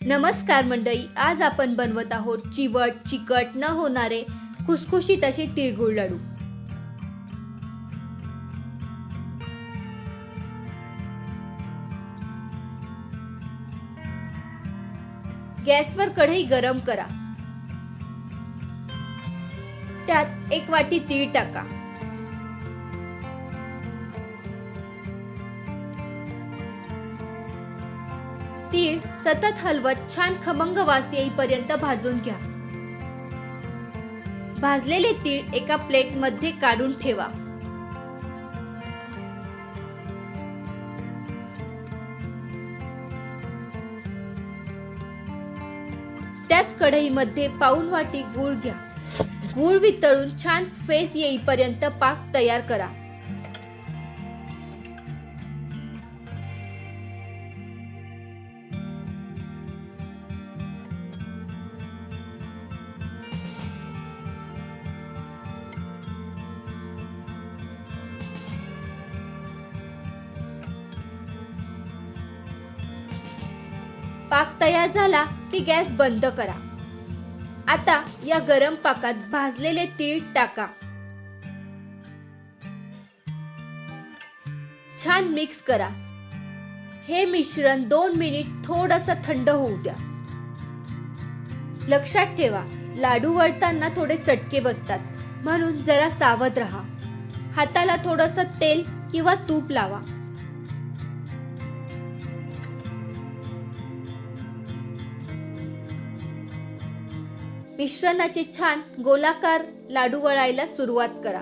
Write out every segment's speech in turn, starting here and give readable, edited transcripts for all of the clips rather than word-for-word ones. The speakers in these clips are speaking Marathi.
नमस्कार मंडळी, आज आपण बनवत आहोत चिवट चिकट न होणारे खुसखुशीत असे तिळगुळ लाडू। गॅसवर कढई गरम करा, त्यात 1 वाटी तीळ टाका। तीळ सतत हलवत छान खमंग वास येईपर्यंत भाजून घ्या। भाजलेले तीळ एका प्लेट मध्ये काढून ठेवा। त्याच कढईमध्ये पाऊण वाटी गूळ घ्या। गूळ वितळून छान फेस येईपर्यंत पाक तयार करा। पाक तयार झाला की गॅस बंद करा। आता या गरम पाकात भाजलेले तीळ टाका। छान मिक्स करा। हे मिश्रण 2 मिनिट थोडंसं थंड होऊ द्या। लक्षात ठेवा, लाडू वळताना थोडे चटके बसतात, म्हणून जरा सावध राहा। हाताला थोडंसं तेल किंवा तूप लावा। मिश्रणाचे छान गोलाकार लाडू वळायला सुरुवात करा।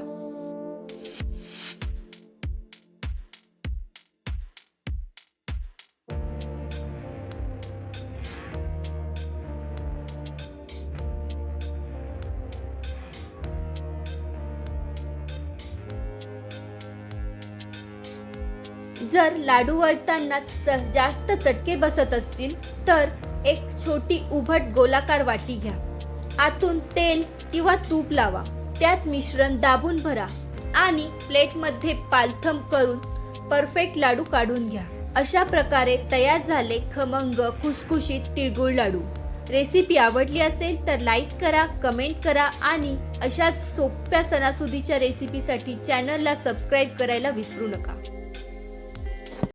जर लाडू वळताना जास्त चटके बसत असतील तर एक छोटी उभट गोलाकार वाटी घ्या। आतून तेल किंवा तूप लावा। त्यात मिश्रण दाबून भरा आणि प्लेटमध्ये पालथम करून परफेक्ट लाडू काढून घ्या। अशा प्रकारे तयार झाले खमंग खुसखुशीत तिळगुळ लाडू। रेसिपी आवडली असेल तर लाईक करा, कमेंट करा आणि अशाच सोप्या सणासुदीच्या रेसिपीसाठी चॅनलला सबस्क्राईब करायला विसरू नका।